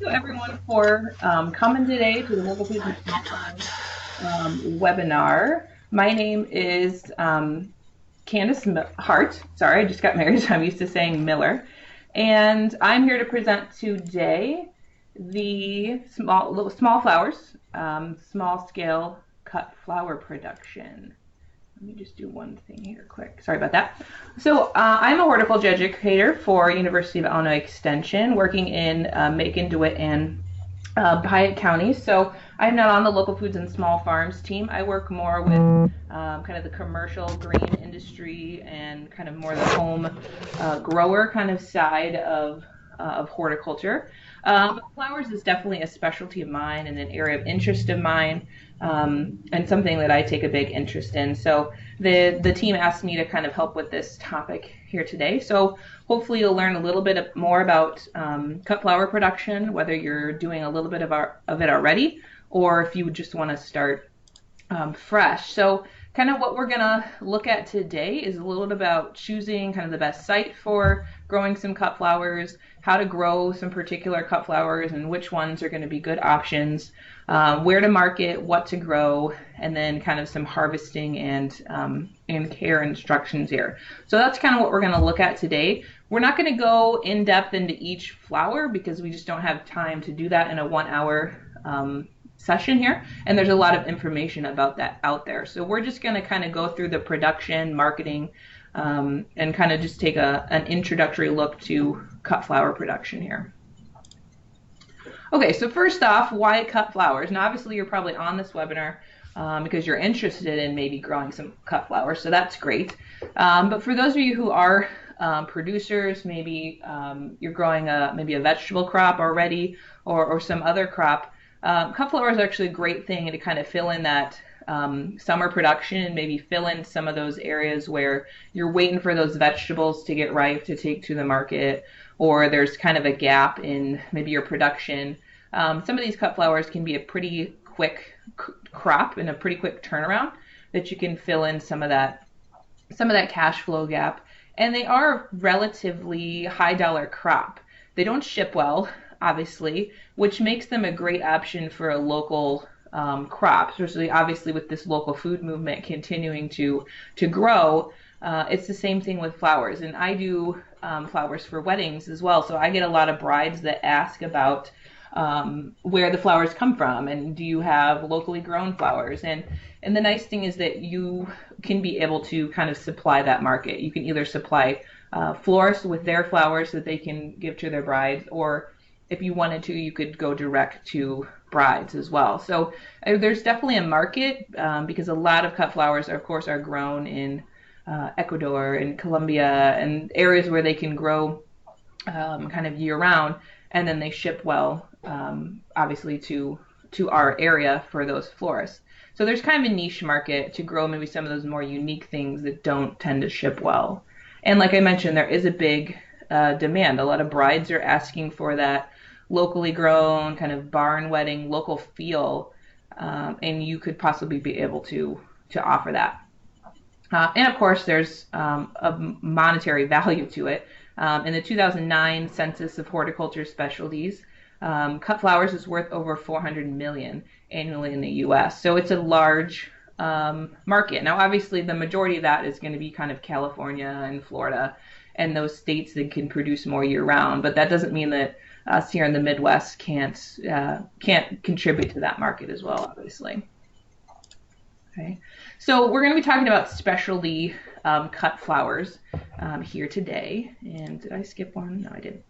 you everyone for coming today to the Local Foods and Small Farms webinar. My name is Candice Hart. Sorry, I just got married, so I'm used to saying Miller. And I'm here to present today the small flowers, small scale cut flower production. Let me just do one thing here quick. Sorry about that. So I'm a horticulture educator for University of Illinois Extension, working in Macon, DeWitt, and Piatt counties. So I'm not on the local foods and small farms team. I work more with kind of the commercial green industry and kind of more the home grower kind of side of horticulture. Flowers is definitely a specialty of mine and an area of interest of mine, and something that I take a big interest in. So the team asked me to kind of help with this topic here today. So hopefully you'll learn a little bit more about cut flower production, whether you're doing a little bit of it already, or if you just want to start fresh. So kind of what we're going to look at today is a little bit about choosing kind of the best site for growing some cut flowers, how to grow some particular cut flowers and which ones are going to be good options, where to market, what to grow, and then kind of some harvesting and care instructions here. So that's kind of what we're going to look at today. We're not going to go in depth into each flower because we just don't have time to do that in a 1 hour session here, and there's a lot of information about that out there. So we're just going to kind of go through the production, marketing, and kind of just take an introductory look to cut flower production here. Okay, so first off, why cut flowers? Now obviously you're probably on this webinar because you're interested in maybe growing some cut flowers, so that's great. But for those of you who are producers, maybe you're growing maybe a vegetable crop already or some other crop, cut flower is actually a great thing to kind of fill in that summer production, maybe fill in some of those areas where you're waiting for those vegetables to get ripe to take to the market, or there's kind of a gap in maybe your production. Some of these cut flowers can be a pretty quick crop and a pretty quick turnaround that you can fill in some of that cash flow gap. And they are a relatively high dollar crop. They don't ship well, obviously, which makes them a great option for a local crop, especially obviously with this local food movement continuing to grow. It's the same thing with flowers, and I do flowers for weddings as well. So I get a lot of brides that ask about where the flowers come from, and do you have locally grown flowers? And the nice thing is that you can be able to kind of supply that market. You can either supply florists with their flowers that they can give to their brides, or if you wanted to, you could go direct to brides as well. So there's definitely a market because a lot of cut flowers, of course, are grown in Ecuador and Colombia and areas where they can grow kind of year round, and then they ship well, obviously, to our area for those florists. So there's kind of a niche market to grow maybe some of those more unique things that don't tend to ship well. And like I mentioned, there is a big demand. A lot of brides are asking for that locally grown kind of barn wedding local feel, and you could possibly be able to offer that. And of course, there's a monetary value to it. In the 2009 Census of Horticulture Specialties, cut flowers is worth over $400 million annually in the U.S. So it's a large market. Now, obviously, the majority of that is going to be kind of California and Florida and those states that can produce more year-round. But that doesn't mean that us here in the Midwest can't contribute to that market as well, obviously. Okay, so we're going to be talking about specialty cut flowers here today. And did I skip one? No, I didn't.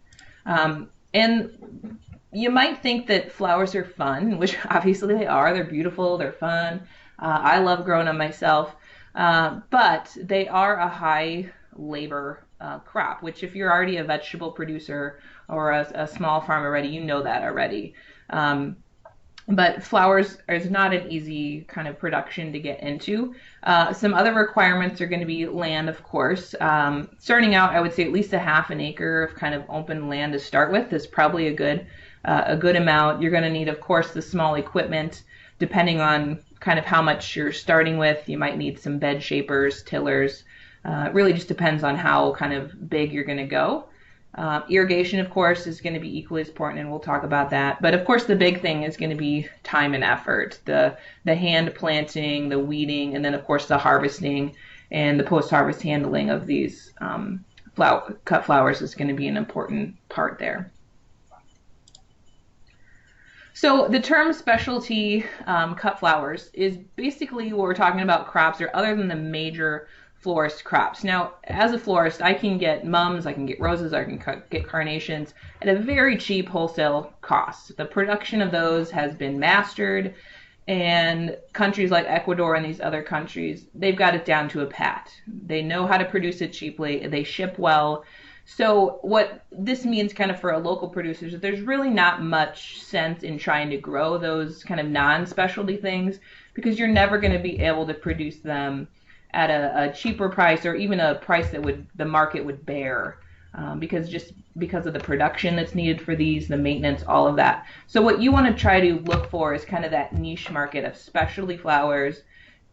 And you might think that flowers are fun, which obviously they are. They're beautiful. They're fun. I love growing them myself. But they are a high labor crop, which if you're already a vegetable producer or a small farm already, you know that already. But flowers is not an easy kind of production to get into. Some other requirements are going to be land, of course. Starting out, I would say at least a half an acre of kind of open land to start with is probably a good amount. You're going to need, of course, the small equipment, depending on kind of how much you're starting with. You might need some bed shapers, tillers. It really just depends on how kind of big you're going to go. Irrigation, of course, is going to be equally as important, and we'll talk about that. But of course, the big thing is going to be time and effort, the hand planting, the weeding, and then of course the harvesting and the post-harvest handling of these cut flowers is going to be an important part there. So the term specialty cut flowers is basically what we're talking about crops or other than the major florist crops. Now, as a florist, I can get mums, I can get roses, I can get carnations at a very cheap wholesale cost. The production of those has been mastered, and countries like Ecuador and these other countries, they've got it down to a pat. They know how to produce it cheaply, they ship well. So what this means kind of for a local producer is there's really not much sense in trying to grow those kind of non-specialty things because you're never going to be able to produce them at a cheaper price or even a price that the market would bear because of the production that's needed for these, the maintenance, all of that. So what you want to try to look for is kind of that niche market of specialty flowers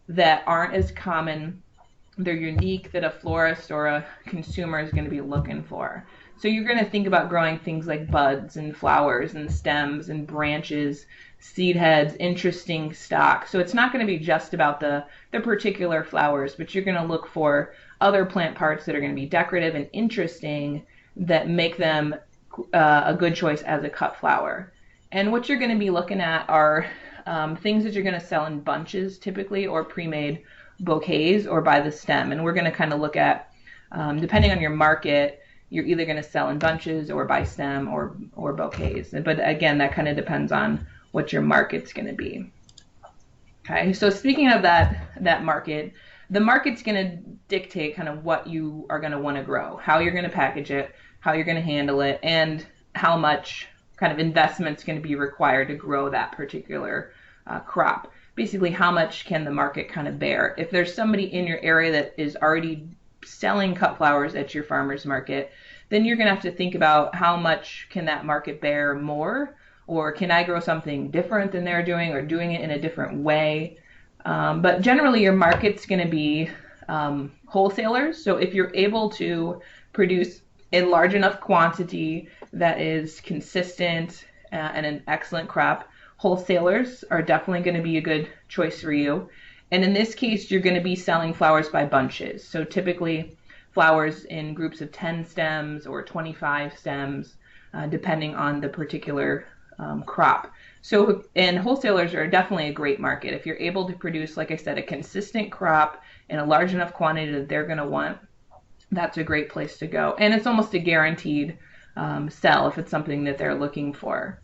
that aren't as common. They're unique, that a florist or a consumer is going to be looking for. So you're going to think about growing things like buds and flowers and stems and branches, seed heads, interesting stock. So it's not going to be just about the particular flowers, but you're going to look for other plant parts that are going to be decorative and interesting that make them a good choice as a cut flower. And what you're going to be looking at are things that you're going to sell in bunches typically, or pre-made bouquets, or by the stem. And we're going to kind of look at, depending on your market, you're either going to sell in bunches or by stem or bouquets. But again, that kind of depends on what your market's going to be. Okay, so speaking of that market, the market's going to dictate kind of what you are going to want to grow, how you're going to package it, how you're going to handle it, and how much kind of investment's going to be required to grow that particular crop. Basically, how much can the market kind of bear? If there's somebody in your area that is already selling cut flowers at your farmer's market, then you're going to have to think about how much can that market bear more, or can I grow something different than they're doing, or doing it in a different way. But generally, your market's going to be wholesalers. So if you're able to produce a large enough quantity that is consistent and an excellent crop, wholesalers are definitely going to be a good choice for you. And in this case, you're going to be selling flowers by bunches. So typically flowers in groups of 10 stems or 25 stems, depending on the particular crop. So, and wholesalers are definitely a great market. If you're able to produce, like I said, a consistent crop in a large enough quantity that they're going to want, that's a great place to go. And it's almost a guaranteed sell if it's something that they're looking for.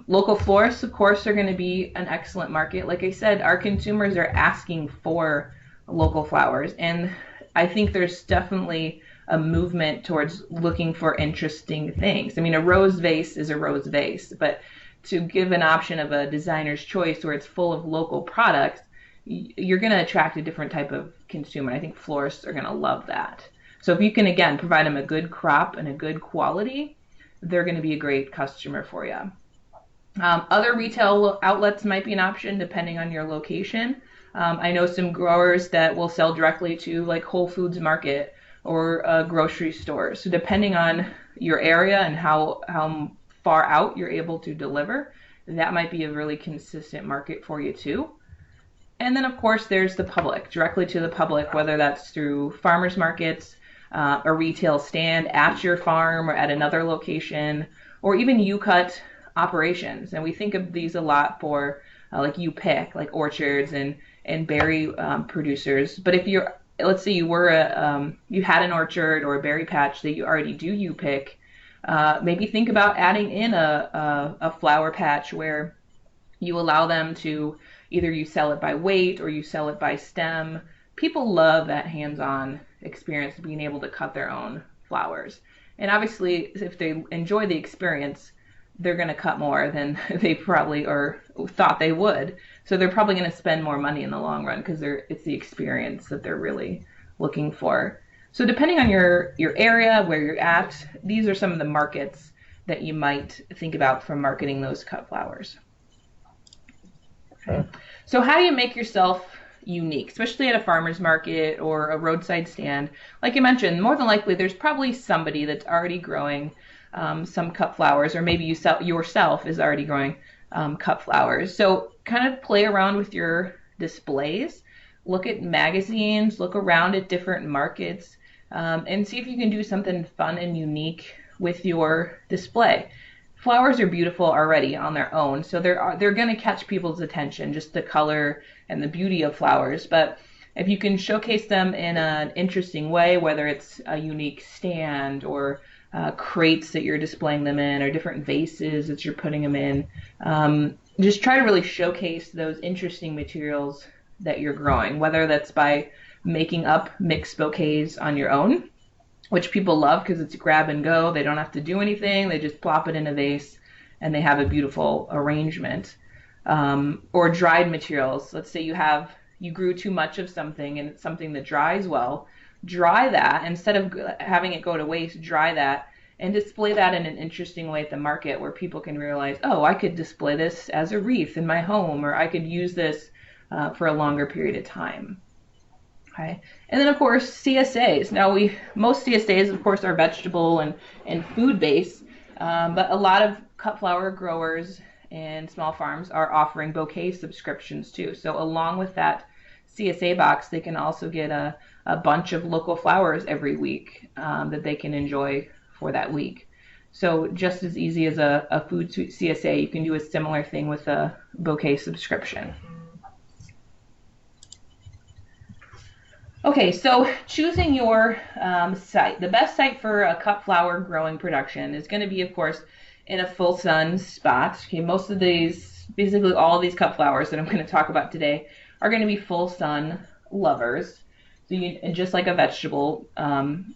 Local florists, of course, are going to be an excellent market. Like I said, our consumers are asking for local flowers, and I think there's definitely a movement towards looking for interesting things. I mean, a rose vase is a rose vase, but to give an option of a designer's choice where it's full of local products, you're going to attract a different type of consumer. I think florists are going to love that. So if you can, again, provide them a good crop and a good quality, they're going to be a great customer for you. Other retail outlets might be an option depending on your location. I know some growers that will sell directly to like Whole Foods Market or grocery stores. So depending on your area and how far out you're able to deliver, that might be a really consistent market for you too. And then of course there's the public, directly to the public, whether that's through farmers markets, a retail stand at your farm or at another location, or even you-cut operations. And we think of these a lot for like you pick, like orchards and berry producers. But if you're, let's say you were you had an orchard or a berry patch that you already do you pick, maybe think about adding in a flower patch where you allow them to either you sell it by weight or you sell it by stem. People love that hands-on experience, being able to cut their own flowers. And obviously, if they enjoy the experience, they're going to cut more than they probably or thought they would. So they're probably going to spend more money in the long run because it's the experience that they're really looking for. So depending on your area, where you're at, these are some of the markets that you might think about for marketing those cut flowers. Okay. So how do you make yourself unique, especially at a farmer's market or a roadside stand. Like you mentioned, more than likely there's probably somebody that's already growing some cut flowers, or maybe yourself is already growing cut flowers. So kind of play around with your displays, look at magazines, look around at different markets, and see if you can do something fun and unique with your display. Flowers are beautiful already on their own, so they're going to catch people's attention, just the color and the beauty of flowers. But if you can showcase them in an interesting way, whether it's a unique stand or crates that you're displaying them in, or different vases that you're putting them in, just try to really showcase those interesting materials that you're growing, whether that's by making up mixed bouquets on your own, which people love because it's grab and go. They don't have to do anything. They just plop it in a vase and they have a beautiful arrangement. Or dried materials. Let's say you grew too much of something and it's something that dries well. Dry that. Instead of having it go to waste, dry that and display that in an interesting way at the market where people can realize, oh, I could display this as a wreath in my home, or I could use this for a longer period of time. Okay. And then of course CSAs. Now most CSAs of course are vegetable and food based, but a lot of cut flower growers and small farms are offering bouquet subscriptions too. So along with that CSA box, they can also get a bunch of local flowers every week that they can enjoy for that week. So just as easy as a food CSA, you can do a similar thing with a bouquet subscription. Okay, so choosing your site. The best site for a cut flower growing production is going to be, of course, in a full sun spot. Okay, most of these, basically all of these cut flowers that I'm going to talk about today are going to be full sun lovers. So just like a vegetable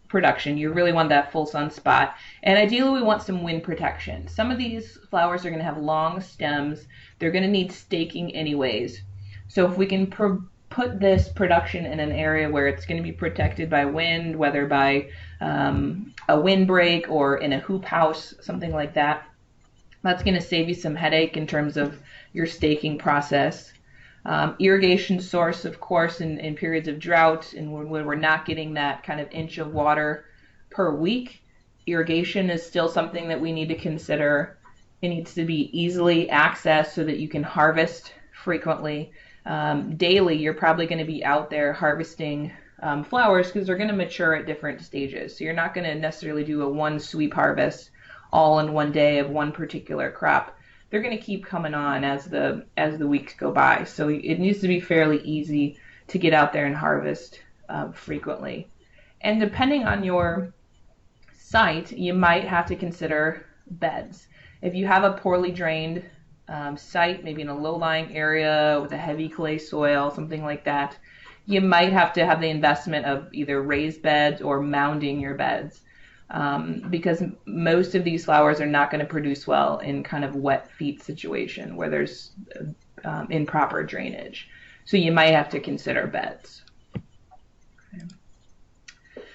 production, you really want that full sun spot. And ideally we want some wind protection. Some of these flowers are going to have long stems. They're going to need staking anyways. So if we can put this production in an area where it's going to be protected by wind, whether by a windbreak or in a hoop house, something like that, that's going to save you some headache in terms of your staking process. Irrigation source, of course, in periods of drought and when we're not getting that kind of inch of water per week, irrigation is still something that we need to consider. It needs to be easily accessed so that you can harvest frequently. Daily, you're probably going to be out there harvesting flowers because they're going to mature at different stages. So you're not going to necessarily do a one sweep harvest all in one day of one particular crop. They're going to keep coming on as the weeks go by. So it needs to be fairly easy to get out there and harvest frequently. And depending on your site, you might have to consider beds. If you have a poorly drained site, maybe in a low-lying area with a heavy clay soil, something like that, you might have to have the investment of either raised beds or mounding your beds. Because most of these flowers are not going to produce well in kind of wet feet situation where there's improper drainage. So you might have to consider beds. Okay.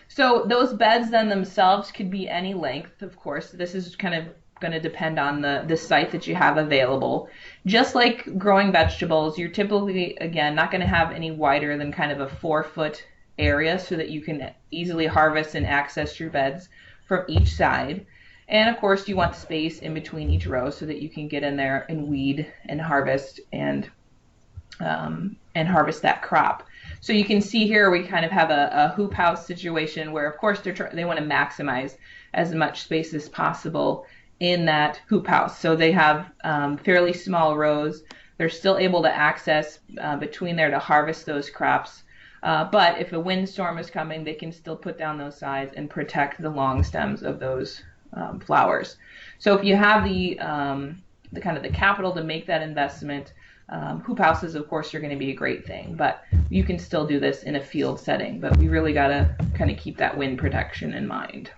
So those beds then themselves could be any length, of course. This is kind of going to depend on the site that you have available. Just like growing vegetables, you're typically, again, not going to have any wider than kind of a 4-foot area so that you can easily harvest and access your beds from each side. And of course you want space in between each row so that you can get in there and weed and harvest and harvest that crop. So you can see here we kind of have a hoop house situation where of course they want to maximize as much space as possible in that hoop house. So they have fairly small rows. They're still able to access between there to harvest those crops. But if a windstorm is coming, they can still put down those sides and protect the long stems of those flowers. So if you have the kind of the capital to make that investment, hoop houses, of course, are going to be a great thing. But you can still do this in a field setting. But we really got to kind of keep that wind protection in mind.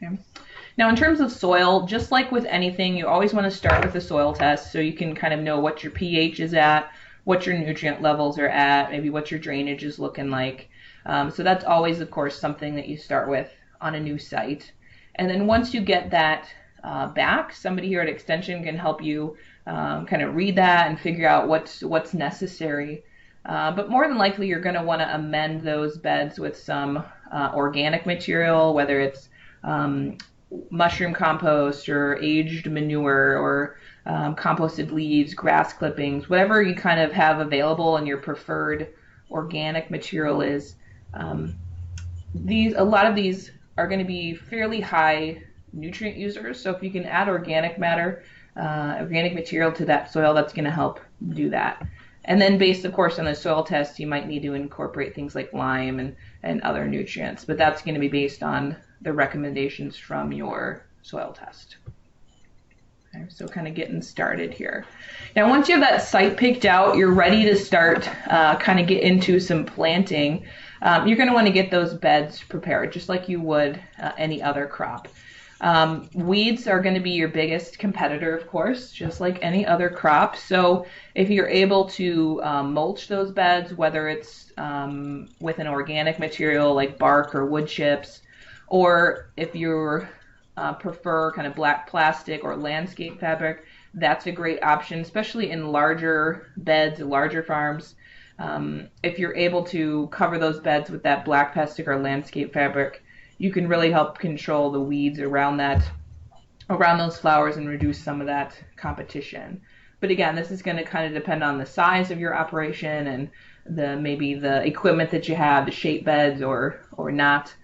Okay. Now, in terms of soil, just like with anything, you always want to start with a soil test so you can kind of know what your pH is at, what your nutrient levels are at, maybe what your drainage is looking like. So that's always, of course, something that you start with on a new site. And then once you get that back, somebody here at Extension can help you kind of read that and figure out what's necessary. But more than likely, you're going to want to amend those beds with some organic material, whether it's mushroom compost or aged manure or composted leaves, grass clippings, whatever you kind of have available and your preferred organic material is. A lot of these are going to be fairly high nutrient users, so if you can add organic material to that soil, that's going to help do that. And then based, of course, on the soil test, you might need to incorporate things like lime and other nutrients, but that's going to be based on the recommendations from your soil test. Okay, so kind of getting started here. Now, once you have that site picked out, you're ready to start kind of get into some planting. You're going to want to get those beds prepared, just like you would any other crop. Weeds are going to be your biggest competitor, of course, just like any other crop. So if you're able to mulch those beds, whether it's with an organic material like bark or wood chips, or if you prefer kind of black plastic or landscape fabric, that's a great option, especially in larger beds, larger farms. If you're able to cover those beds with that black plastic or landscape fabric, you can really help control the weeds around those flowers and reduce some of that competition. But again, this is going to kind of depend on the size of your operation and maybe the equipment that you have, the shape beds or not.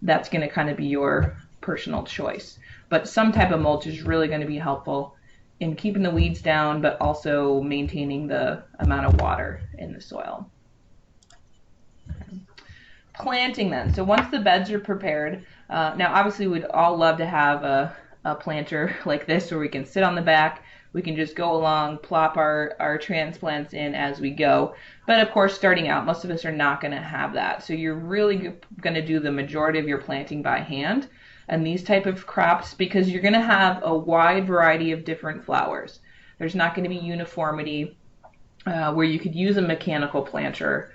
That's going to kind of be your personal choice. But some type of mulch is really going to be helpful in keeping the weeds down, but also maintaining the amount of water in the soil. Planting then. So once the beds are prepared, now obviously we'd all love to have a planter like this where we can sit on the back, we can just go along, plop our transplants in as we go. But of course, starting out, most of us are not going to have that. So you're really going to do the majority of your planting by hand and these type of crops because you're going to have a wide variety of different flowers. There's not going to be uniformity where you could use a mechanical planter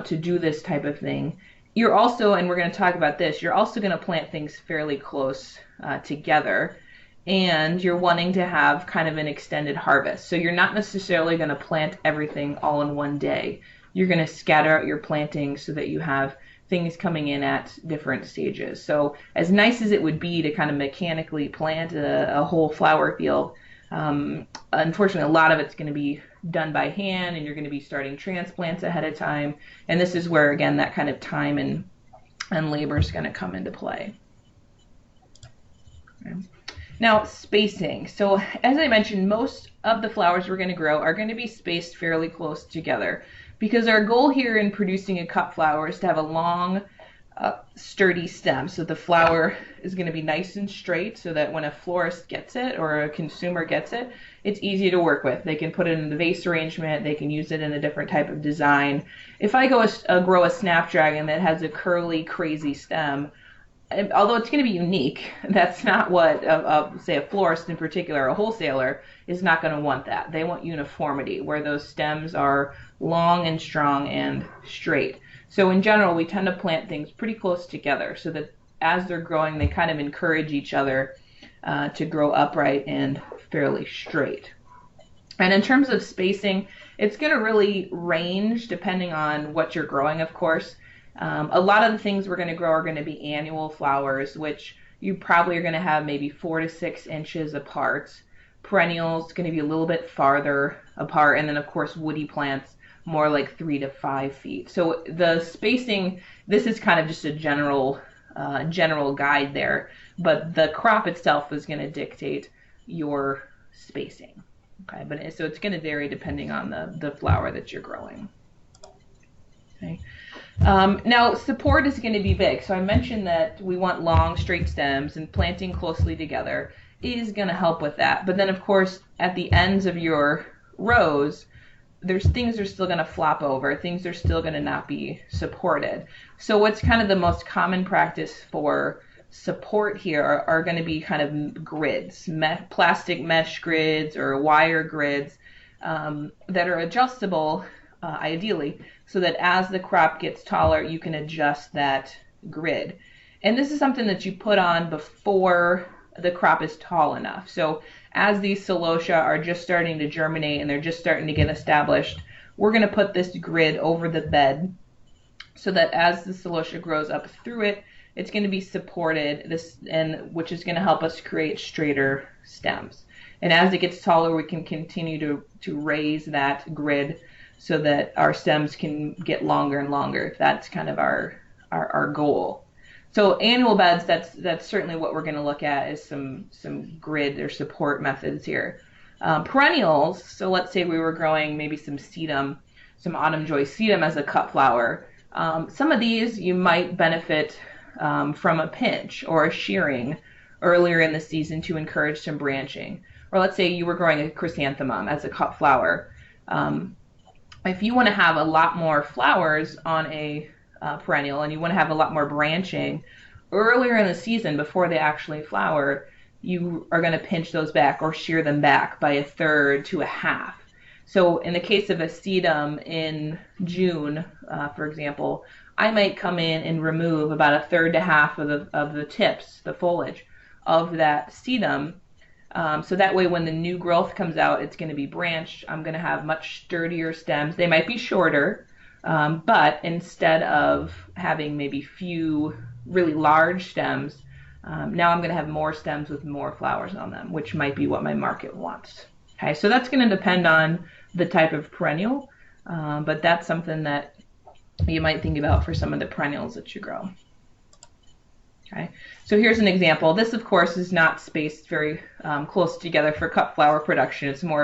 to do this type of thing. You're also, and we're going to talk about this, you're also going to plant things fairly close together, and you're wanting to have kind of an extended harvest. So you're not necessarily going to plant everything all in one day. You're going to scatter out your plantings so that you have things coming in at different stages. So as nice as it would be to kind of mechanically plant a whole flower field, unfortunately, a lot of it's going to be done by hand, and you're going to be starting transplants ahead of time. And this is where, again, that kind of time and labor is going to come into play. Okay. Now, spacing. So as I mentioned, most of the flowers we're going to grow are going to be spaced fairly close together because our goal here in producing a cut flower is to have a long, sturdy stem. So the flower is going to be nice and straight so that when a florist gets it or a consumer gets it, it's easy to work with. They can put it in the vase arrangement. They can use it in a different type of design. If I grow a snapdragon that has a curly, crazy stem, although it's going to be unique, that's not what, say, a florist in particular, a wholesaler, is not going to want that. They want uniformity, where those stems are long and strong and straight. So in general, we tend to plant things pretty close together so that as they're growing, they kind of encourage each other to grow upright and fairly straight. And in terms of spacing, it's going to really range depending on what you're growing, of course. A lot of the things we're going to grow are going to be annual flowers, which you probably are going to have maybe 4 to 6 inches apart. Perennials going to be a little bit farther apart, and then of course woody plants more like 3 to 5 feet. So the spacing, this is kind of just a general guide there, but the crop itself is going to dictate your spacing. Okay, but so it's going to vary depending on the flower that you're growing. Okay. Now, support is going to be big. So I mentioned that we want long, straight stems, and planting closely together is going to help with that. But then, of course, at the ends of your rows, things are still going to flop over. Things are still going to not be supported. So what's kind of the most common practice for support here are going to be kind of grids, plastic mesh grids or wire grids that are adjustable, ideally, so that as the crop gets taller, you can adjust that grid. And this is something that you put on before the crop is tall enough. So as these celosia are just starting to germinate and they're just starting to get established, we're going to put this grid over the bed so that as the celosia grows up through it, it's going to be supported, which is going to help us create straighter stems. And as it gets taller, we can continue to raise that grid so that our stems can get longer and longer. That's kind of our goal. So annual beds, that's certainly what we're going to look at, is some grid or support methods here. Perennials, so let's say we were growing maybe some sedum, some autumn joy sedum as a cut flower. Some of these you might benefit from a pinch or a shearing earlier in the season to encourage some branching. Or let's say you were growing a chrysanthemum as a cut flower. If you want to have a lot more flowers on a perennial and you want to have a lot more branching earlier in the season before they actually flower, you are going to pinch those back or shear them back by 1/3 to 1/2. So in the case of a sedum in June, for example, I might come in and remove about 1/3 to 1/2 of the tips, the foliage of that sedum. So that way when the new growth comes out, it's going to be branched. I'm going to have much sturdier stems. They might be shorter, but instead of having maybe few really large stems, now I'm going to have more stems with more flowers on them, which might be what my market wants. Okay, so that's going to depend on the type of perennial, but that's something that you might think about for some of the perennials that you grow. Okay, so here's an example. This, of course, is not spaced very close together for cut flower production. It's more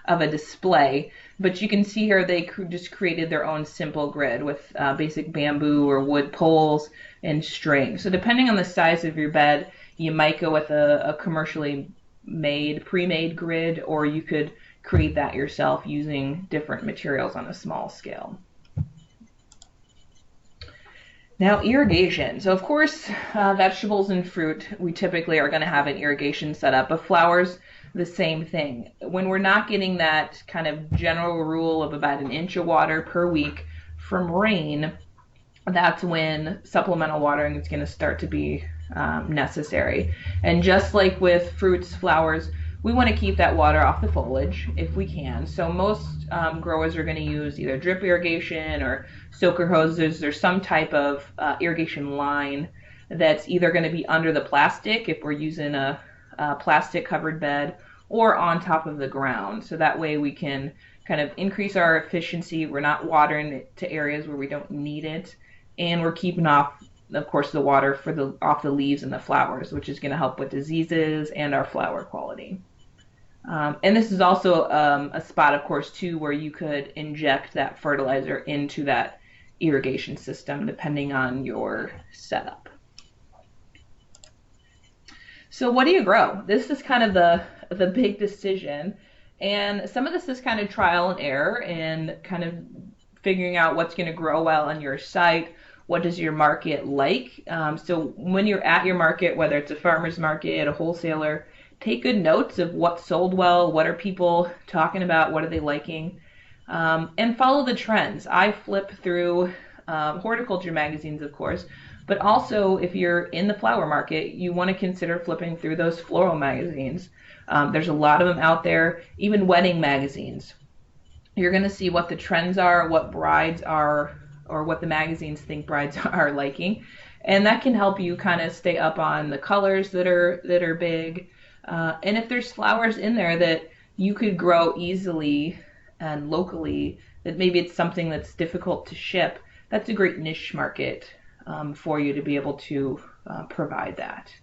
of a display. But you can see here they just created their own simple grid with basic bamboo or wood poles and string. So depending on the size of your bed, you might go with a commercially made, pre-made grid, or you could create that yourself using different materials on a small scale. Now, irrigation. So of course, vegetables and fruit, we typically are going to have an irrigation setup, but flowers, the same thing. When we're not getting that kind of general rule of about 1 inch of water per week from rain, that's when supplemental watering is going to start to be necessary. And just like with fruits, flowers, we want to keep that water off the foliage if we can. So most growers are going to use either drip irrigation or soaker hoses or some type of irrigation line that's either going to be under the plastic if we're using a plastic covered bed, or on top of the ground. So that way we can kind of increase our efficiency. We're not watering it to areas where we don't need it, and we're keeping off, of course, the water off the leaves and the flowers, which is going to help with diseases and our flower quality. And this is also a spot, of course, too, where you could inject that fertilizer into that irrigation system, depending on your setup. So what do you grow? This is kind of the big decision. And some of this is kind of trial and error and kind of figuring out what's going to grow well on your site. What does your market like? So when you're at your market, whether it's a farmer's market, a wholesaler, take good notes of what sold well, what are people talking about, what are they liking, and follow the trends. I flip through horticulture magazines, of course, but also if you're in the flower market, you want to consider flipping through those floral magazines. There's a lot of them out there, even wedding magazines. You're going to see what the trends are, what brides are, or what the magazines think brides are liking, and that can help you kind of stay up on the colors that are big. And if there's flowers in there that you could grow easily and locally, that maybe it's something that's difficult to ship, that's a great niche market for you to be able to provide that.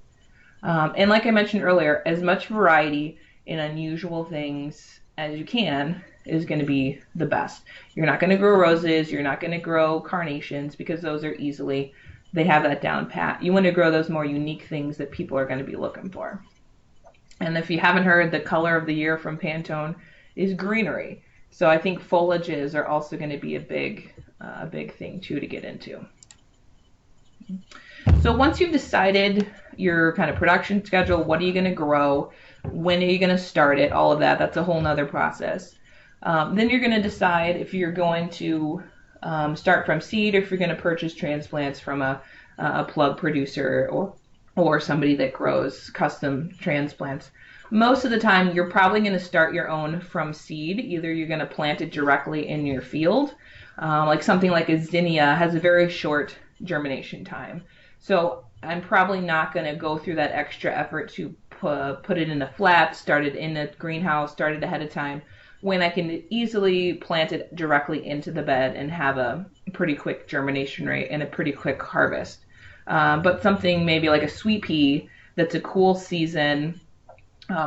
And like I mentioned earlier, as much variety in unusual things as you can is going to be the best. You're not going to grow roses, you're not going to grow carnations, because those are they have that down pat. You want to grow those more unique things that people are going to be looking for. And if you haven't heard, the color of the year from Pantone is greenery. So I think foliages are also going to be a big thing too to get into. So once you've decided your kind of production schedule, what are you going to grow, when are you going to start it, all of that, that's a whole nother process. Then you're going to decide if you're going to start from seed or if you're going to purchase transplants from a plug producer or somebody that grows custom transplants. Most of the time, you're probably going to start your own from seed. Either you're going to plant it directly in your field, like something like a zinnia has a very short germination time. So I'm probably not going to go through that extra effort to put it in a flat, start it in a greenhouse, start it ahead of time, when I can easily plant it directly into the bed and have a pretty quick germination rate and a pretty quick harvest. But something maybe like a sweet pea that's a cool season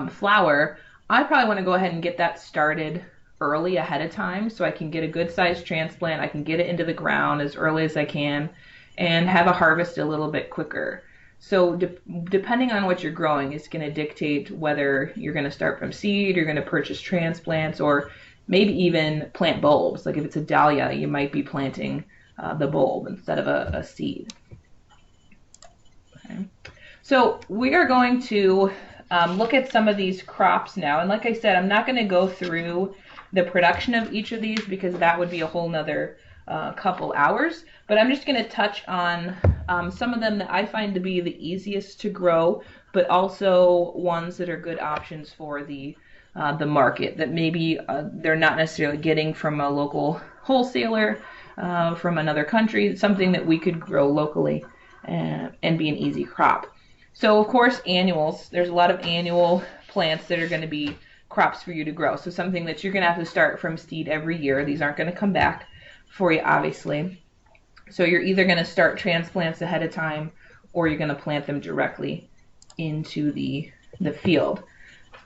flower, I probably want to go ahead and get that started early ahead of time so I can get a good sized transplant. I can get it into the ground as early as I can and have a harvest a little bit quicker. So depending on what you're growing is going to dictate whether you're going to start from seed, you're going to purchase transplants, or maybe even plant bulbs. Like if it's a dahlia, you might be planting the bulb instead of a seed. Okay. So we are going to look at some of these crops now. And like I said, I'm not going to go through the production of each of these because that would be a whole nother couple hours. But I'm just going to touch on some of them that I find to be the easiest to grow, but also ones that are good options for the market that maybe they're not necessarily getting from a local wholesaler from another country, something that we could grow locally and be an easy crop. So of course, annuals, there's a lot of annual plants that are going to be crops for you to grow. So something that you're going to have to start from seed every year. These aren't going to come back for you, obviously. So you're either going to start transplants ahead of time or you're going to plant them directly into the field.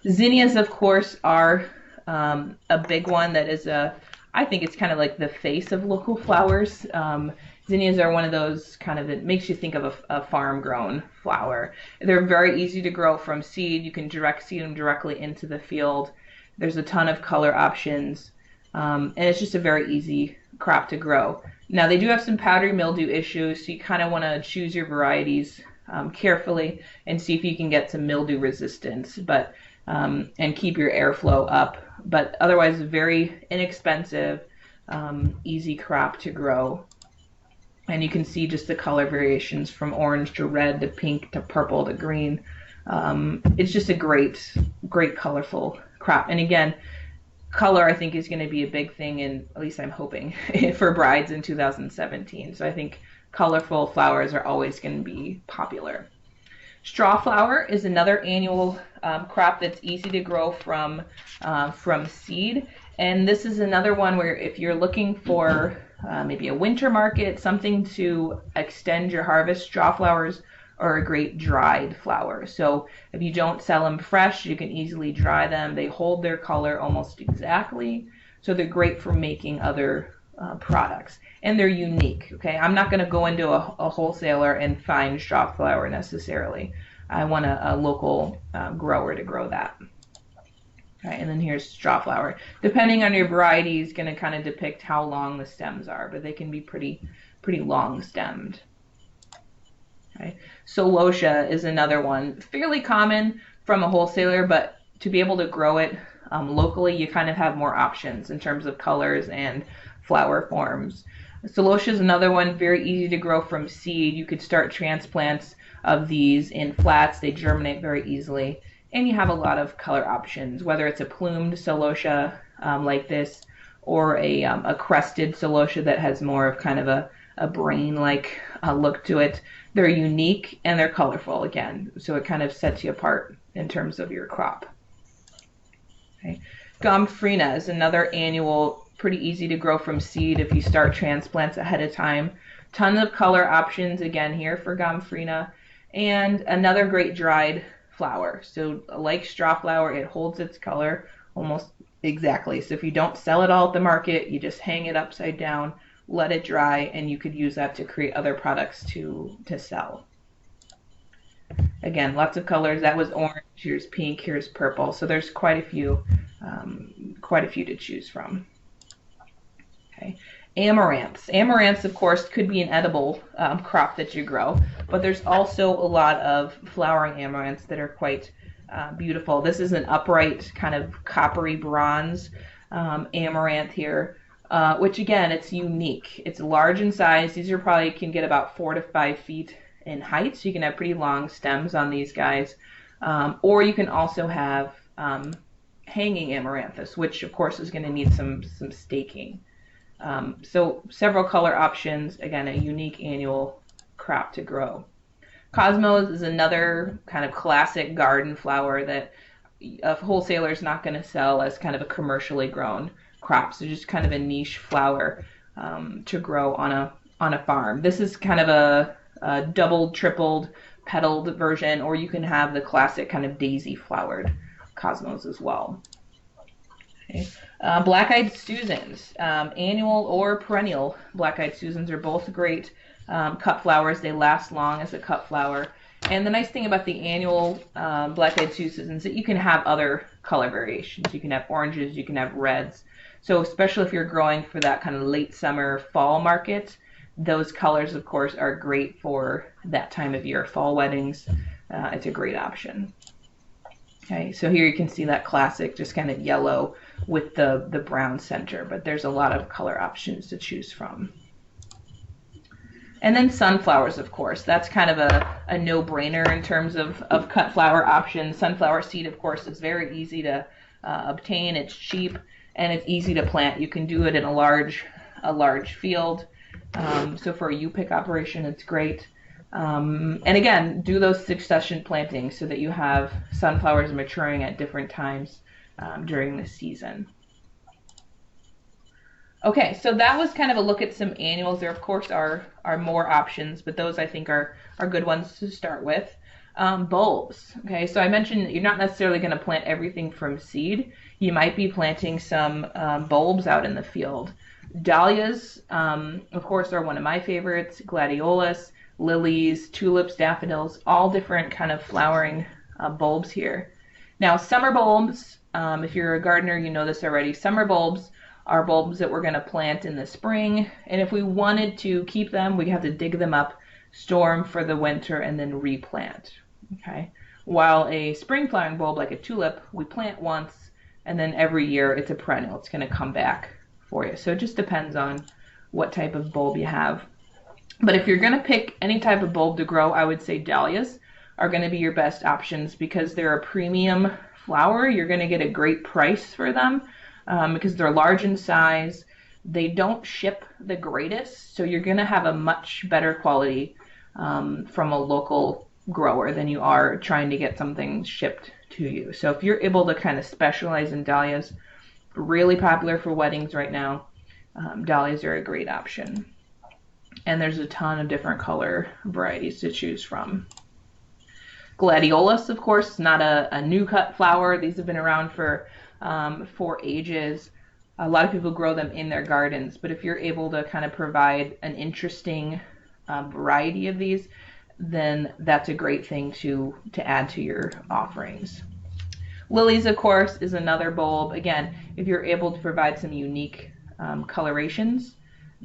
Zinnias, of course, are a big one that is I think it's kind of like the face of local flowers. Zinnias are one of those kind of, it makes you think of a farm-grown flower. They're very easy to grow from seed. You can direct seed them directly into the field. There's a ton of color options, and it's just a very easy crop to grow. Now, they do have some powdery mildew issues, so you kind of want to choose your varieties carefully and see if you can get some mildew resistance, but and keep your airflow up. But otherwise, very inexpensive, easy crop to grow. And you can see just the color variations from orange to red to pink to purple to green. It's just a great colorful crop. And again, color I think is going to be a big thing, and at least I'm hoping, for brides in 2017. So I think colorful flowers are always going to be popular. Straw flower is another annual crop that's easy to grow from seed. And this is another one where if you're looking for maybe a winter market, something to extend your harvest, straw flowers are a great dried flower. So if you don't sell them fresh, you can easily dry them. They hold their color almost exactly. So they're great for making other products. And they're unique, okay? I'm not going to go into a wholesaler and find straw flower necessarily. I want a local grower to grow that. Okay, and then here's straw flower. Depending on your variety is going to kind of depict how long the stems are, but they can be pretty long stemmed. Okay. Celosia is another one, fairly common from a wholesaler, but to be able to grow it locally, you kind of have more options in terms of colors and flower forms. Celosia is another one, very easy to grow from seed. You could start transplants of these in flats. They germinate very easily. And you have a lot of color options, whether it's a plumed celosia like this, or a crested celosia that has more of kind of a brain-like look to it. They're unique and they're colorful again, so it kind of sets you apart in terms of your crop. Okay. Gomphrena is another annual, pretty easy to grow from seed if you start transplants ahead of time. Tons of color options again here for Gomphrena, and another great dried flower. So like straw flower, it holds its color almost exactly. So if you don't sell it all at the market, you just hang it upside down, let it dry, and you could use that to create other products to sell. Again, lots of colors. That was orange, here's pink, here's purple. So there's quite a few to choose from. Okay. Amaranths. Amaranths, of course, could be an edible crop that you grow, but there's also a lot of flowering amaranths that are quite beautiful. This is an upright kind of coppery bronze amaranth here, which again, it's unique. It's large in size. These are probably can get about 4 to 5 feet in height, so you can have pretty long stems on these guys. Or you can also have hanging amaranthus, which of course is going to need some staking. So several color options, again, a unique annual crop to grow. Cosmos is another kind of classic garden flower that a wholesaler is not going to sell as kind of a commercially grown crop. So just kind of a niche flower to grow on a farm. This is kind of a doubled, tripled, petaled version, or you can have the classic kind of daisy flowered cosmos as well. Okay. Black-eyed Susans, annual or perennial black-eyed Susans are both great cut flowers. They last long as a cut flower. And the nice thing about the annual black-eyed Susans is that you can have other color variations. You can have oranges, you can have reds. So especially if you're growing for that kind of late summer, fall market, those colors, of course, are great for that time of year, fall weddings. It's a great option. Okay, so here you can see that classic, just kind of yellow with the brown center, but there's a lot of color options to choose from. And then sunflowers, of course. That's kind of a no-brainer in terms of cut flower options. Sunflower seed, of course, is very easy to obtain. It's cheap and it's easy to plant. You can do it in a large field. So for a U-pick operation, it's great. And again, do those succession plantings so that you have sunflowers maturing at different times during the season. Okay, so that was kind of a look at some annuals. There, of course, are more options, but those I think are good ones to start with. Bulbs. Okay, so I mentioned you're not necessarily going to plant everything from seed. You might be planting some bulbs out in the field. Dahlias, of course, are one of my favorites. Gladiolus, lilies, tulips, daffodils, all different kind of flowering bulbs here. Now, summer bulbs, if you're a gardener, you know this already. Summer bulbs are bulbs that we're going to plant in the spring, and if we wanted to keep them, we have to dig them up, store them for the winter, and then replant. Okay. While a spring flowering bulb, like a tulip, we plant once, and then every year it's a perennial. It's going to come back for you. So it just depends on what type of bulb you have. But if you're going to pick any type of bulb to grow, I would say dahlias are going to be your best options because they're a premium flower. You're going to get a great price for them because they're large in size. They don't ship the greatest, so you're going to have a much better quality from a local grower than you are trying to get something shipped to you. So if you're able to kind of specialize in dahlias, really popular for weddings right now, dahlias are a great option. And there's a ton of different color varieties to choose from. Gladiolus, of course, is not a new cut flower. These have been around for ages. A lot of people grow them in their gardens, but if you're able to kind of provide an interesting variety of these, then that's a great thing to add to your offerings. Lilies, of course, is another bulb. Again, if you're able to provide some unique colorations,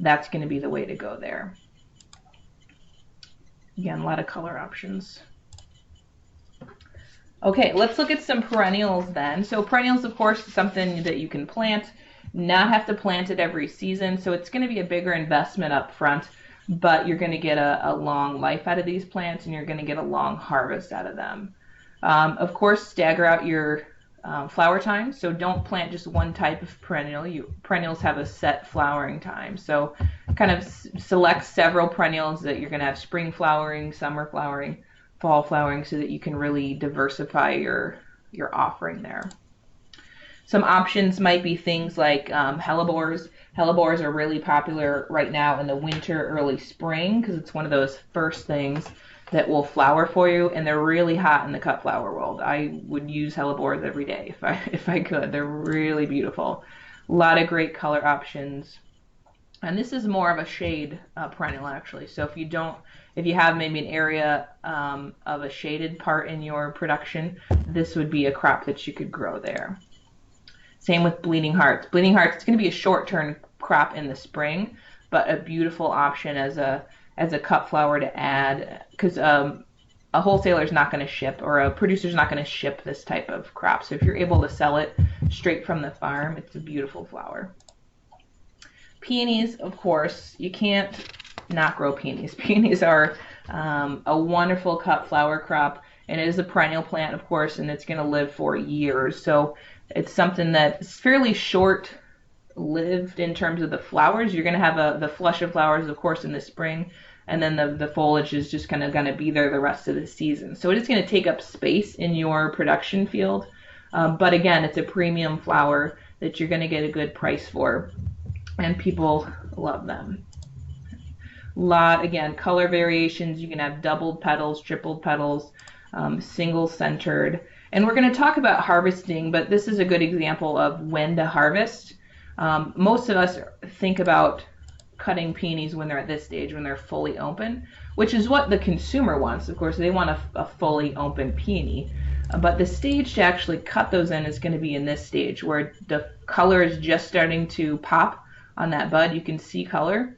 that's going to be the way to go there. Again, a lot of color options. Okay, let's look at some perennials then. So perennials, of course, is something that you can plant, not have to plant it every season. So it's going to be a bigger investment up front, but you're going to get a long life out of these plants and you're going to get a long harvest out of them. Of course, stagger out your flower time. So don't plant just one type of perennial. Perennials have a set flowering time. So kind of select several perennials that you're going to have spring flowering, summer flowering, fall flowering, so that you can really diversify your offering there. Some options might be things like hellebores. Hellebores are really popular right now in the winter, early spring, because it's one of those first things that will flower for you, and they're really hot in the cut flower world. I would use hellebores every day if I could. They're really beautiful. A lot of great color options. And this is more of a shade perennial, actually. So if you have maybe an area of a shaded part in your production, this would be a crop that you could grow there. Same with bleeding hearts. Bleeding hearts, it's going to be a short-term crop in the spring, but a beautiful option as a cut flower to add, because a wholesaler is not going to ship, or a producer is not going to ship this type of crop. So if you're able to sell it straight from the farm, it's a beautiful flower. Peonies, of course, you can't not grow peonies. Peonies are A wonderful cut flower crop, and it is a perennial plant, of course, and it's going to live for years. So it's something that's fairly short lived in terms of the flowers. You're going to have the flush of flowers, of course, in the spring, and then the foliage is just kind of going to be there the rest of the season. So it is going to take up space in your production field. But again, it's a premium flower that you're going to get a good price for, and people love them. Again, color variations. You can have doubled petals, tripled petals, single centered. And we're going to talk about harvesting, but this is a good example of when to harvest. Most of us think about cutting peonies when they're at this stage, when they're fully open, which is what the consumer wants. Of course, they want a fully open peony. But the stage to actually cut those in is going to be in this stage where the color is just starting to pop on that bud. You can see color.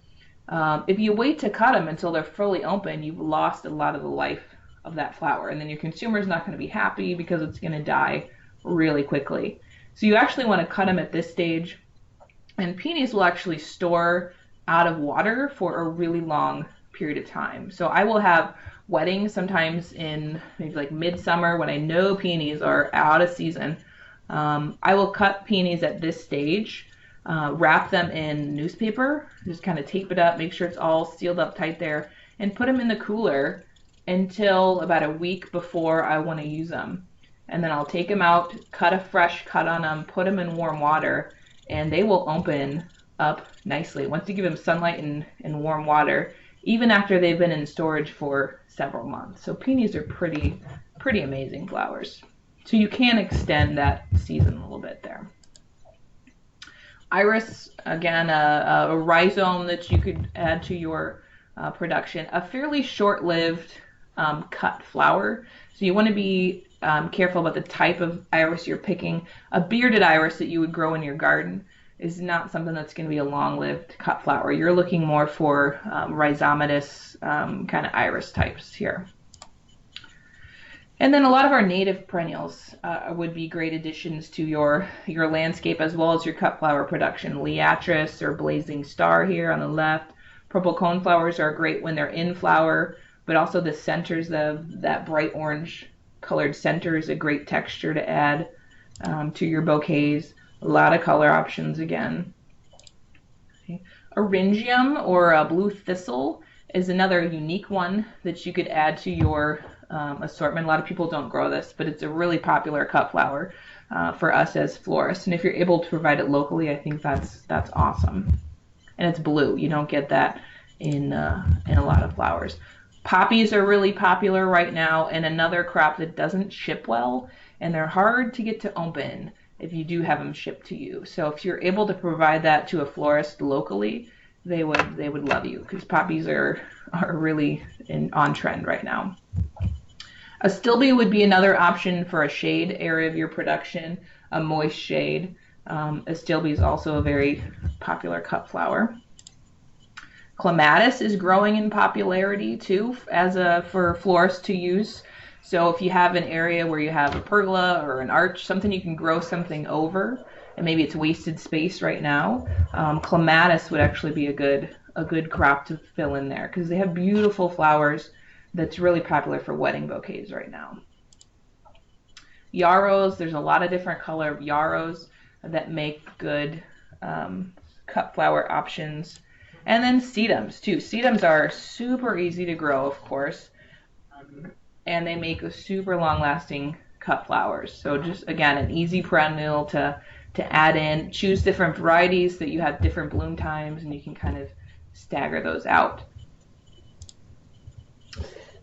If you wait to cut them until they're fully open, you've lost a lot of the life of that flower. And then your consumer is not going to be happy because it's going to die really quickly. So you actually want to cut them at this stage. And peonies will actually store out of water for a really long period of time. So I will have weddings sometimes in maybe like midsummer when I know peonies are out of season. I will cut peonies at this stage, wrap them in newspaper, just kind of tape it up, make sure it's all sealed up tight there, and put them in the cooler until about a week before I want to use them. And then I'll take them out, cut a fresh cut on them, put them in warm water, and they will open up nicely once you give them sunlight and warm water, even after they've been in storage for several months. So peonies are pretty amazing flowers. So you can extend that season a little bit there. Iris, again, a rhizome that you could add to your production. A fairly short-lived cut flower. So you want to be careful about the type of iris you're picking. A bearded iris that you would grow in your garden is not something that's going to be a long-lived cut flower. You're looking more for rhizomatous kind of iris types here. And then a lot of our native perennials would be great additions to your landscape as well as your cut flower production. Liatris or blazing star here on the left. Purple coneflowers are great when they're in flower, but also the centers, that bright orange colored center is a great texture to add to your bouquets. A lot of color options again. Okay. Eryngium or a blue thistle is another unique one that you could add to your assortment. A lot of people don't grow this, but it's a really popular cut flower for us as florists. And if you're able to provide it locally, I think that's awesome. And it's blue. You don't get that in a lot of flowers. Poppies are really popular right now, and another crop that doesn't ship well, and they're hard to get to open if you do have them shipped to you. So if you're able to provide that to a florist locally, they would love you, because poppies are really on trend right now. Astilbe would be another option for a shade area of your production, a moist shade. Astilbe is also a very popular cut flower. Clematis is growing in popularity too for florists to use. So if you have an area where you have a pergola or an arch, something you can grow something over, and maybe it's wasted space right now, clematis would actually be a good crop to fill in there, because they have beautiful flowers that's really popular for wedding bouquets right now. Yarrows, there's a lot of different color yarrows that make good cut flower options. And then sedums too. Sedums are super easy to grow, of course, and they make a super long-lasting cut flowers. So just, again, an easy perennial to add in. Choose different varieties that you have different bloom times, and you can kind of stagger those out.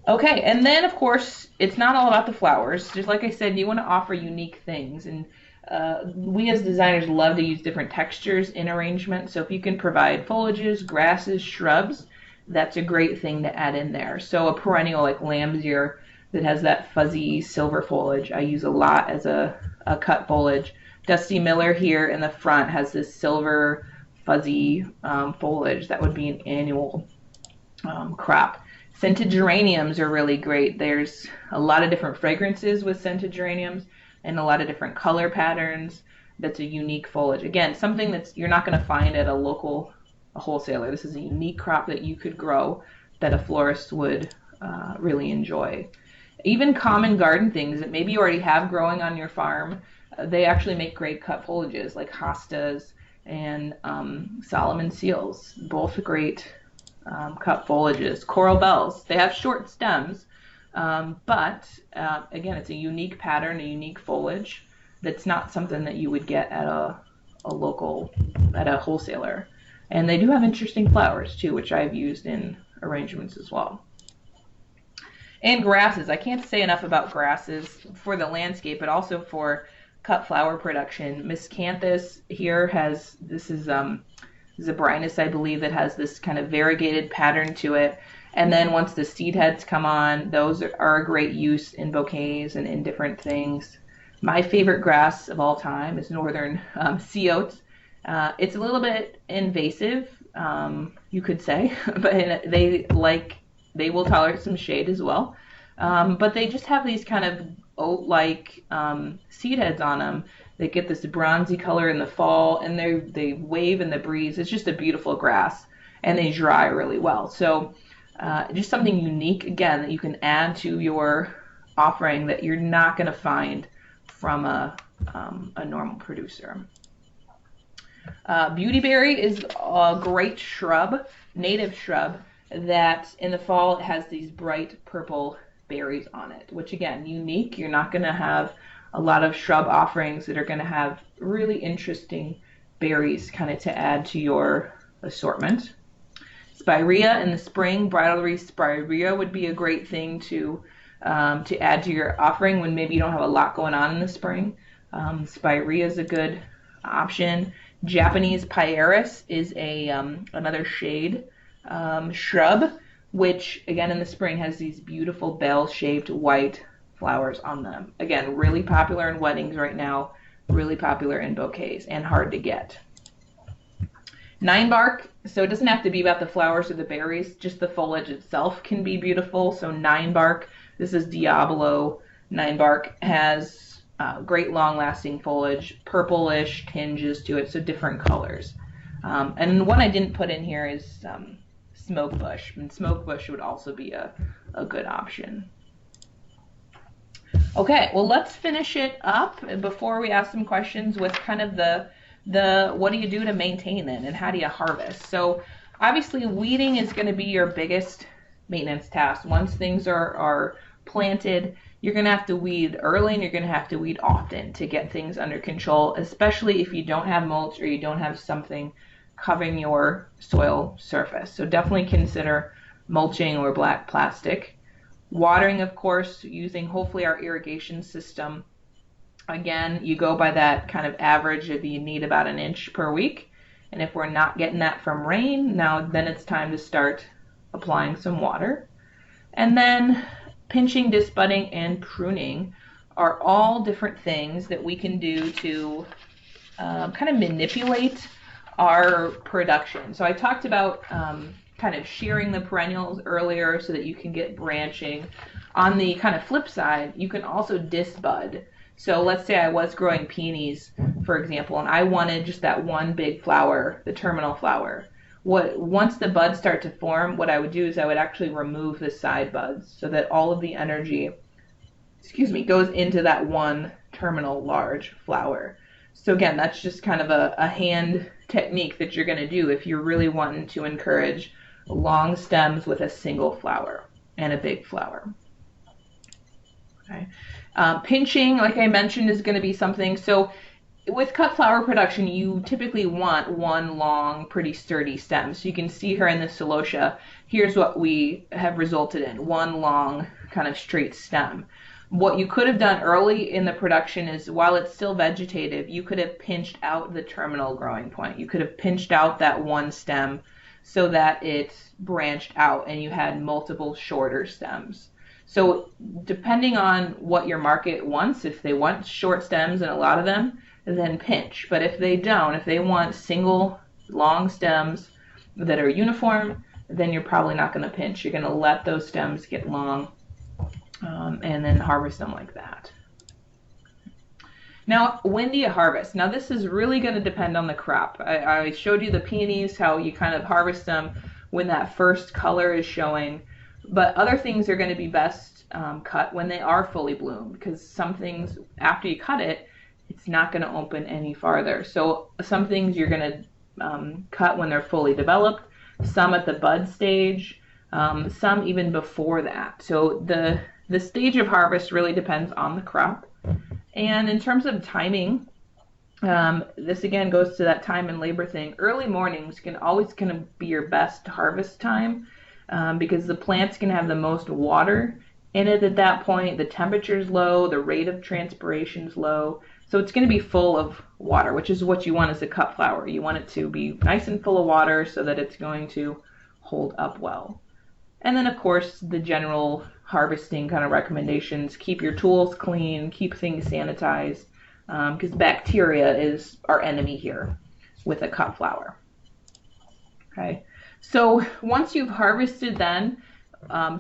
Okay, and then, of course, it's not all about the flowers. Just like I said, you want to offer unique things, and we as designers love to use different textures in arrangement. So if you can provide foliages, grasses, shrubs, that's a great thing to add in there. So a perennial like lamb's ear that has that fuzzy silver foliage, I use a lot as a cut foliage. Dusty Miller here in the front has this silver fuzzy foliage. That would be an annual crop. Scented geraniums are really great. There's a lot of different fragrances with scented geraniums and a lot of different color patterns. That's a unique foliage. Again, something that's you're not going to find at a wholesaler. This is a unique crop that you could grow that a florist would really enjoy. Even common garden things that maybe you already have growing on your farm, they actually make great cut foliages like hostas and Solomon seals, both great cut foliages. Coral bells, they have short stems, but again, it's a unique pattern, a unique foliage that's not something that you would get at a local, at a wholesaler. And they do have interesting flowers too, which I've used in arrangements as well. And grasses. I can't say enough about grasses for the landscape, but also for cut flower production. Miscanthus here has, this is Zabrinus, I believe, that has this kind of variegated pattern to it. And then once the seed heads come on, those are a great use in bouquets and in different things. My favorite grass of all time is northern sea oats. It's a little bit invasive, you could say, but they will tolerate some shade as well. But they just have these kind of oat-like seed heads on them. They get this bronzy color in the fall, and they wave in the breeze. It's just a beautiful grass, and they dry really well. So just something unique, again, that you can add to your offering that you're not going to find from a normal producer. Beautyberry is a great shrub, native shrub, that in the fall it has these bright purple berries on it, which again, unique. You're not going to have a lot of shrub offerings that are going to have really interesting berries kind of to add to your assortment. Spirea in the spring, bridal spirea would be a great thing to add to your offering when maybe you don't have a lot going on in the spring. Spirea is a good option. Japanese Pieris is another shade shrub, which again in the spring has these beautiful bell-shaped white flowers on them. Again, really popular in weddings right now, really popular in bouquets, and hard to get. Nine bark, so it doesn't have to be about the flowers or the berries, just the foliage itself can be beautiful. So nine bark, this is Diablo. Nine bark has great long-lasting foliage, purplish tinges to it, so different colors. And one I didn't put in here is smoke bush, and smoke bush would also be a good option. Okay, well, let's finish it up before we ask some questions with kind of the what do you do to maintain it and how do you harvest. So obviously weeding is going to be your biggest maintenance task. Once things are planted, you're going to have to weed early and you're going to have to weed often to get things under control, especially if you don't have mulch or you don't have something covering your soil surface. So definitely consider mulching or black plastic. Watering, of course, using hopefully our irrigation system. Again, you go by that kind of average of you need about an inch per week. And if we're not getting that from rain, then it's time to start applying some water. And then pinching, disbudding, and pruning are all different things that we can do to kind of manipulate our production. So I talked about kind of shearing the perennials earlier so that you can get branching. On the kind of flip side, you can also disbud. So let's say I was growing peonies, for example, and I wanted just that one big flower, the terminal flower. Once the buds start to form, what I would do is I would actually remove the side buds so that all of the energy, goes into that one terminal large flower. So again, that's just kind of a hand technique that you're going to do if you're really wanting to encourage long stems with a single flower and a big flower. Okay. Pinching, like I mentioned, is going to be something. So with cut flower production, you typically want one long, pretty sturdy stem. So you can see here in the celosia, here's what we have resulted in, one long kind of straight stem. What you could have done early in the production is, while it's still vegetative, you could have pinched out the terminal growing point. You could have pinched out that one stem so that it branched out and you had multiple shorter stems. So depending on what your market wants, if they want short stems, and a lot of them, then pinch. But if they don't, if they want single long stems that are uniform, then you're probably not going to pinch. You're going to let those stems get long and then harvest them like that. Now, when do you harvest? Now, this is really going to depend on the crop. I showed you the peonies, how you kind of harvest them when that first color is showing. But other things are going to be best cut when they are fully bloomed, because some things, after you cut it, it's not going to open any farther. So some things you're going to cut when they're fully developed, some at the bud stage, some even before that. So the stage of harvest really depends on the crop. And in terms of timing, this again goes to that time and labor thing. Early mornings can always kind of be your best harvest time, because the plant's going to have the most water in it at that point. The temperature's low, the rate of transpiration's low, so it's going to be full of water, which is what you want as a cut flower. You want it to be nice and full of water so that it's going to hold up well. And then, of course, the general harvesting kind of recommendations: keep your tools clean, keep things sanitized, because bacteria is our enemy here with a cut flower. Okay. So once you've harvested, then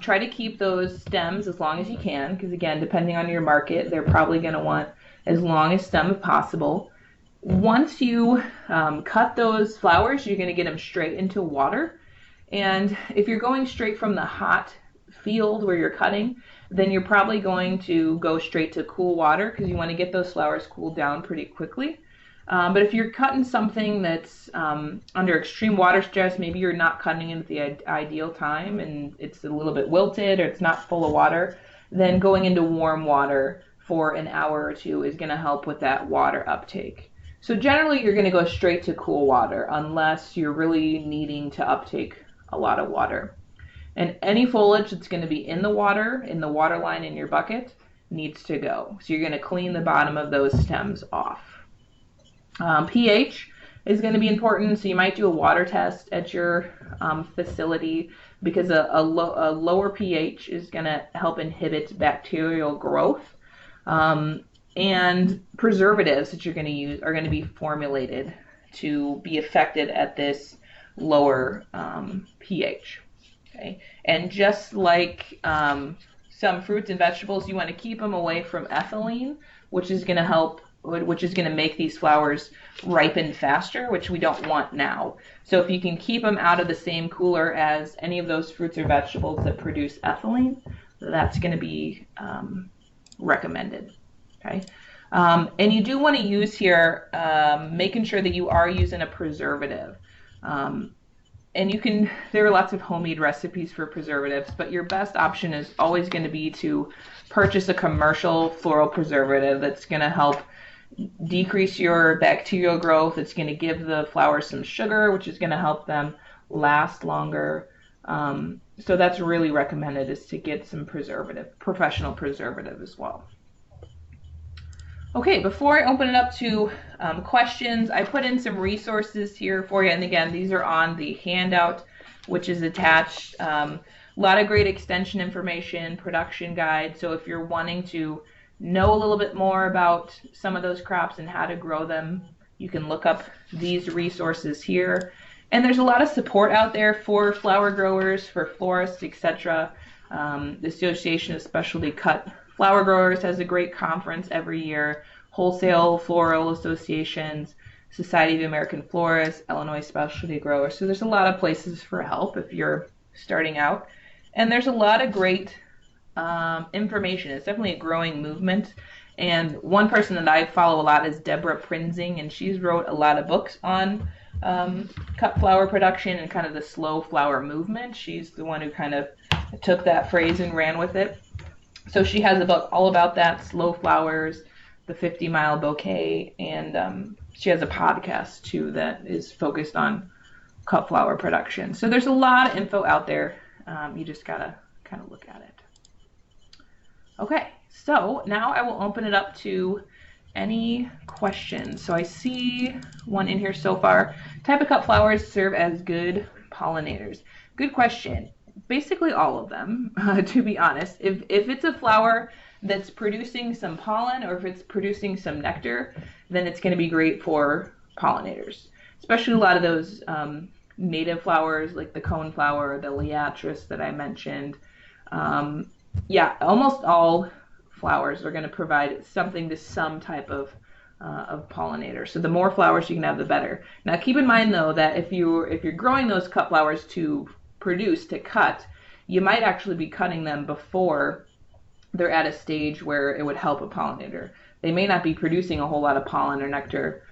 try to keep those stems as long as you can, because again, depending on your market, they're probably going to want as long a stem as possible. Once you cut those flowers, you're going to get them straight into water. And if you're going straight from the hot field where you're cutting, then you're probably going to go straight to cool water, because you want to get those flowers cooled down pretty quickly. But if you're cutting something that's under extreme water stress, maybe you're not cutting it at the ideal time and it's a little bit wilted or it's not full of water, then going into warm water for an hour or two is going to help with that water uptake. So generally you're going to go straight to cool water unless you're really needing to uptake a lot of water. And any foliage that's going to be in the water line in your bucket, needs to go. So you're going to clean the bottom of those stems off. pH is going to be important, so you might do a water test at your facility, because a lower pH is going to help inhibit bacterial growth. And preservatives that you're going to use are going to be formulated to be affected at this lower pH. Okay? And just like some fruits and vegetables, you want to keep them away from ethylene, which is going to make these flowers ripen faster, which we don't want now. So if you can keep them out of the same cooler as any of those fruits or vegetables that produce ethylene, that's going to be recommended. Okay. And you do want to use here, making sure that you are using a preservative. And there are lots of homemade recipes for preservatives, but your best option is always going to be to purchase a commercial floral preservative that's going to help decrease your bacterial growth. It's going to give the flowers some sugar, which is going to help them last longer. So that's really recommended, is to get some professional preservative as well. Okay, before I open it up to questions, I put in some resources here for you. And again, these are on the handout, which is attached. A lot of great extension information, production guide. So if you're wanting to know a little bit more about some of those crops and how to grow them, you can look up these resources here. And there's a lot of support out there for flower growers, for florists, etc. The Association of Specialty Cut Flower Growers has a great conference every year. Wholesale Floral Associations, Society of American Florists, Illinois Specialty Growers. So there's a lot of places for help if you're starting out. And there's a lot of great information. It's definitely a growing movement. And one person that I follow a lot is Deborah Prinzing, and she's wrote a lot of books on cut flower production and kind of the slow flower movement. She's the one who kind of took that phrase and ran with it. So she has a book all about that, Slow Flowers, the 50-Mile Bouquet, and she has a podcast too that is focused on cut flower production. So there's a lot of info out there. You just gotta kind of look at it. Okay, so now I will open it up to any questions. So I see one in here so far. Type of cut flowers serve as good pollinators. Good question. Basically all of them, to be honest. If it's a flower that's producing some pollen, or if it's producing some nectar, then it's going to be great for pollinators. Especially a lot of those native flowers like the coneflower, the liatris that I mentioned. Yeah, almost all flowers are going to provide something to some type of pollinator. So the more flowers you can have, the better. Now keep in mind though that if you're growing those cut flowers to produce, to cut, you might actually be cutting them before they're at a stage where it would help a pollinator. They may not be producing a whole lot of pollen or nectar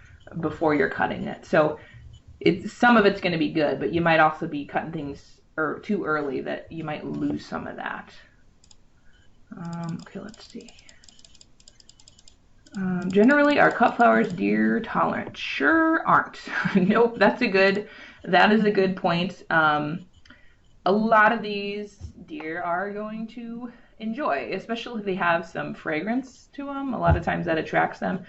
before you're cutting it. So some of it's going to be good, but you might also be cutting things too early that you might lose some of that. Okay, let's see. Generally, are cut flowers deer tolerant? Sure aren't. Nope, that is a good point. A lot of these deer are going to enjoy, especially if they have some fragrance to them. A lot of times that attracts them.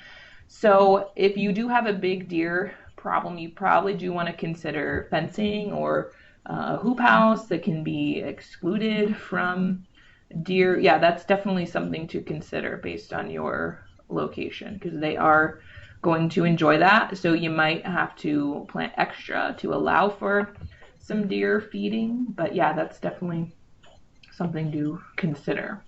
So if you do have a big deer problem, you probably do want to consider fencing or a hoop house that can be excluded from deer. Yeah, that's definitely something to consider based on your location, because they are going to enjoy that. So you might have to plant extra to allow for some deer feeding. But yeah, that's definitely something to consider.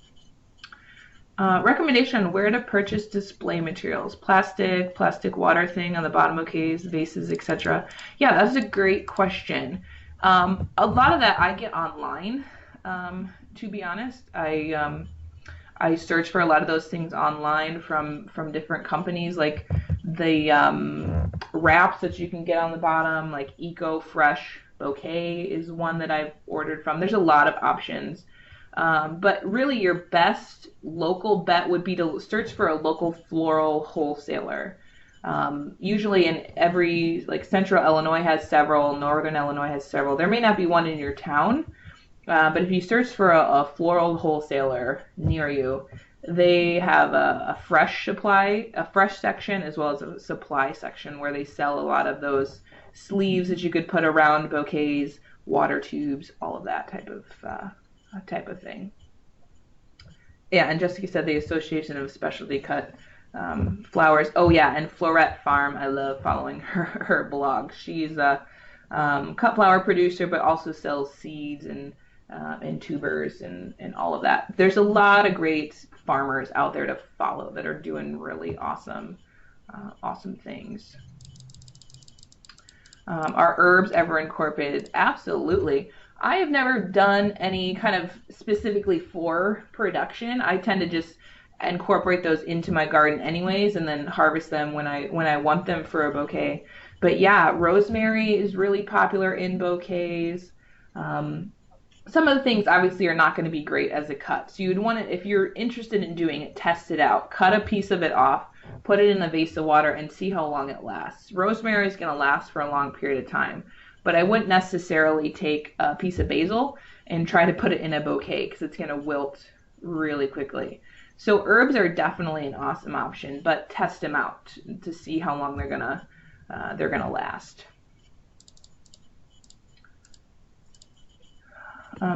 Recommendation on where to purchase display materials: plastic water thing on the bottom of bouquets, vases, etc. Yeah, that's a great question. A lot of that I get online. To be honest, I search for a lot of those things online from different companies, like the wraps that you can get on the bottom, like Eco Fresh Bouquet is one that I've ordered from. There's a lot of options. But really your best local bet would be to search for a local floral wholesaler. Usually in every, like Central Illinois has several, Northern Illinois has several. There may not be one in your town, but if you search for a floral wholesaler near you, they have a fresh section as well as a supply section where they sell a lot of those sleeves that you could put around bouquets, water tubes, all of that type of thing. Yeah, and Jessica said the Association of Specialty Cut Flowers. Oh yeah, and Florette Farm. I love following her blog. She's a cut flower producer, but also sells seeds and tubers and all of that. There's a lot of great farmers out there to follow that are doing really awesome things. Are herbs ever incorporated? Absolutely. I have never done any kind of specifically for production. I tend to just incorporate those into my garden anyways, and then harvest them when I want them for a bouquet. But yeah, rosemary is really popular in bouquets. Some of the things obviously are not going to be great as a cut. So you'd want to, if you're interested in doing it, test it out. Cut a piece of it off, put it in a vase of water, and see how long it lasts. Rosemary is going to last for a long period of time. But I wouldn't necessarily take a piece of basil and try to put it in a bouquet because it's going to wilt really quickly. So herbs are definitely an awesome option, but test them out to see how long they're gonna last.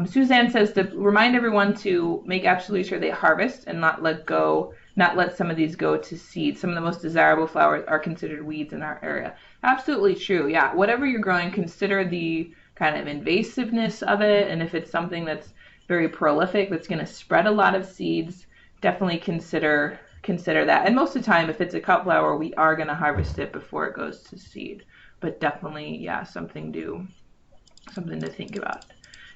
Suzanne says to remind everyone to make absolutely sure they harvest and not let some of these go to seed. Some of the most desirable flowers are considered weeds in our area. Absolutely true. Yeah, whatever you're growing, consider the kind of invasiveness of it, and if it's something that's very prolific, that's going to spread a lot of seeds, definitely consider that. And most of the time, if it's a cut flower, we are going to harvest it before it goes to seed. But definitely, yeah, something to think about.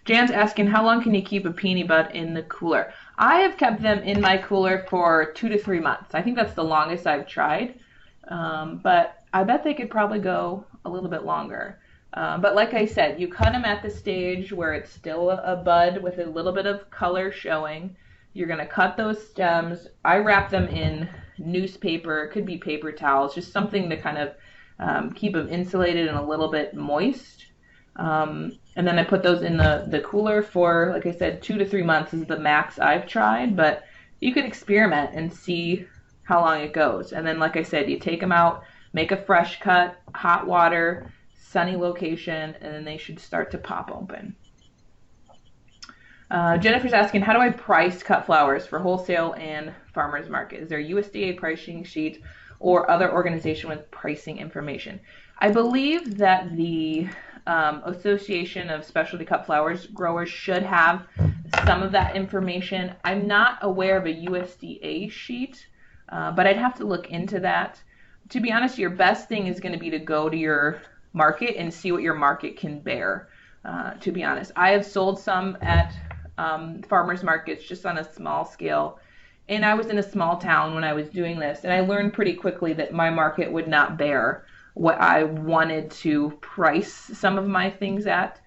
Jan's asking, how long can you keep a peony bud in the cooler? I have kept them in my cooler for 2 to 3 months. I think that's the longest I've tried. But I bet they could probably go a little bit longer. But like I said, you cut them at the stage where it's still a bud with a little bit of color showing. You're going to cut those stems. I wrap them in newspaper. It could be paper towels, just something to kind of keep them insulated and a little bit moist. And then I put those in the cooler for, like I said, 2 to 3 months is the max I've tried. But you could experiment and see how long it goes. And then, like I said, you take them out, make a fresh cut, hot water, sunny location, and then they should start to pop open. Jennifer's asking, how do I price cut flowers for wholesale and farmers market? Is there a USDA pricing sheet or other organization with pricing information? I believe that the Association of Specialty Cut Flowers Growers should have some of that information. I'm not aware of a USDA sheet, but I'd have to look into that. To be honest, your best thing is going to be to go to your market and see what your market can bear. To be honest, I have sold some at farmers markets just on a small scale. And I was in a small town when I was doing this, and I learned pretty quickly that my market would not bear what I wanted to price some of my things at,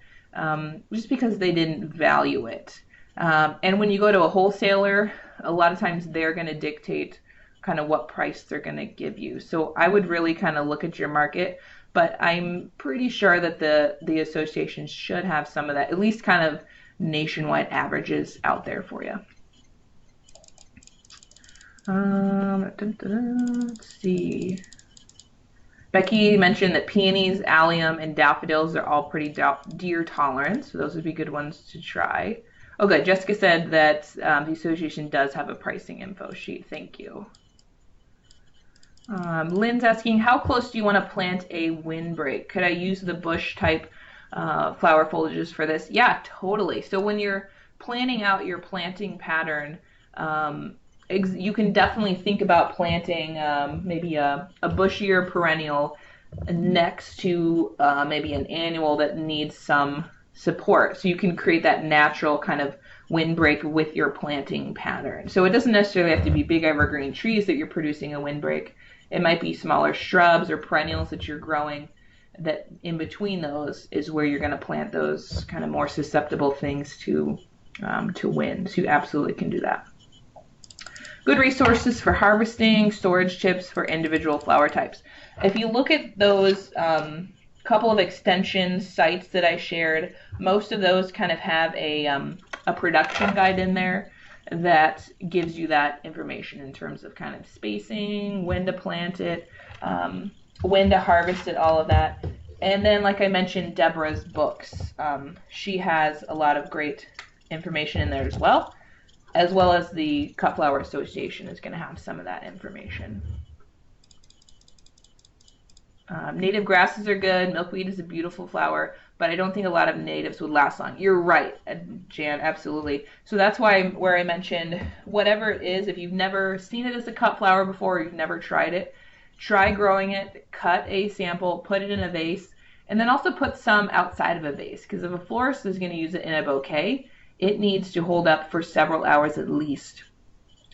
just because they didn't value it. And when you go to a wholesaler, a lot of times they're going to dictate kind of what price they're going to give you. So I would really kind of look at your market, but I'm pretty sure that the association should have some of that, at least kind of nationwide averages out there for you. Let's see. Becky mentioned that peonies, allium, and daffodils are all pretty deer tolerant, so those would be good ones to try. Oh, good. Jessica said that the association does have a pricing info sheet. Thank you. Lynn's asking, how close do you want to plant a windbreak? Could I use the bush type flower foliages for this? Yeah, totally. So when you're planning out your planting pattern, you can definitely think about planting maybe a bushier perennial next to maybe an annual that needs some support. So you can create that natural kind of windbreak with your planting pattern. So it doesn't necessarily have to be big evergreen trees that you're producing a windbreak. It might be smaller shrubs or perennials that you're growing, that in between those is where you're going to plant those kind of more susceptible things to wind. So you absolutely can do that. Good resources for harvesting, storage tips for individual flower types. If you look at those couple of extension sites that I shared, most of those kind of have a production guide in there that gives you that information in terms of kind of spacing, when to plant it, when to harvest it, all of that. And then, like I mentioned, Deborah's books. She has a lot of great information in there as well as the Cut Flower Association is going to have some of that information. Native grasses are good. Milkweed is a beautiful flower, but I don't think a lot of natives would last long. You're right, Jan, absolutely. So that's where I mentioned whatever it is, if you've never seen it as a cut flower before, or you've never tried it, try growing it, cut a sample, put it in a vase, and then also put some outside of a vase, because if a florist is going to use it in a bouquet, it needs to hold up for several hours at least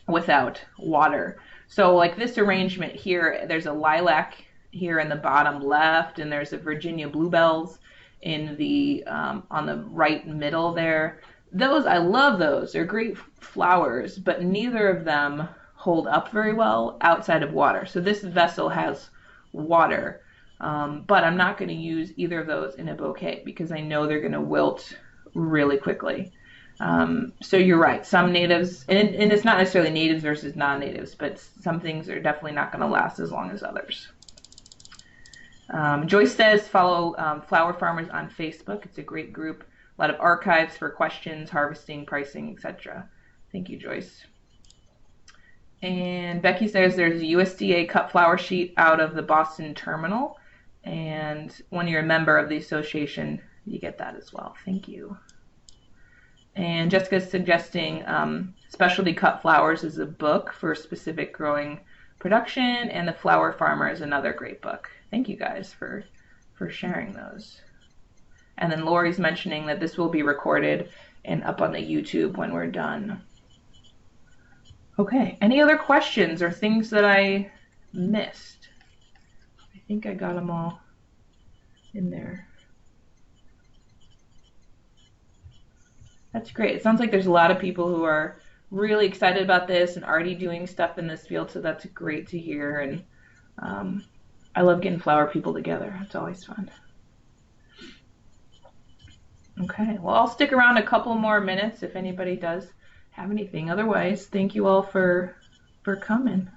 without water. So like this arrangement here, there's a lilac here in the bottom left, and there's a Virginia bluebells in the on the right middle there. Those, I love those. They're great flowers, but neither of them hold up very well outside of water. So this vessel has water, but I'm not going to use either of those in a bouquet because I know they're going to wilt really quickly. So you're right. Some natives, and it's not necessarily natives versus non-natives, but some things are definitely not going to last as long as others. Joyce says follow Flower Farmers on Facebook. It's a great group. A lot of archives for questions, harvesting, pricing, etc. Thank you, Joyce. And Becky says there's a USDA cut flower sheet out of the Boston terminal. And when you're a member of the association, you get that as well. Thank you. And Jessica's suggesting Specialty Cut Flowers is a book for specific growing production, and The Flower Farmer is another great book. Thank you guys for sharing those. And then Lori's mentioning that this will be recorded and up on the YouTube when we're done. Okay, any other questions or things that I missed? I think I got them all in there. That's great. It sounds like there's a lot of people who are really excited about this and already doing stuff in this field, so that's great to hear. And I love getting flower people together. It's always fun. Okay, well, I'll stick around a couple more minutes if anybody does have anything. Otherwise, thank you all for coming.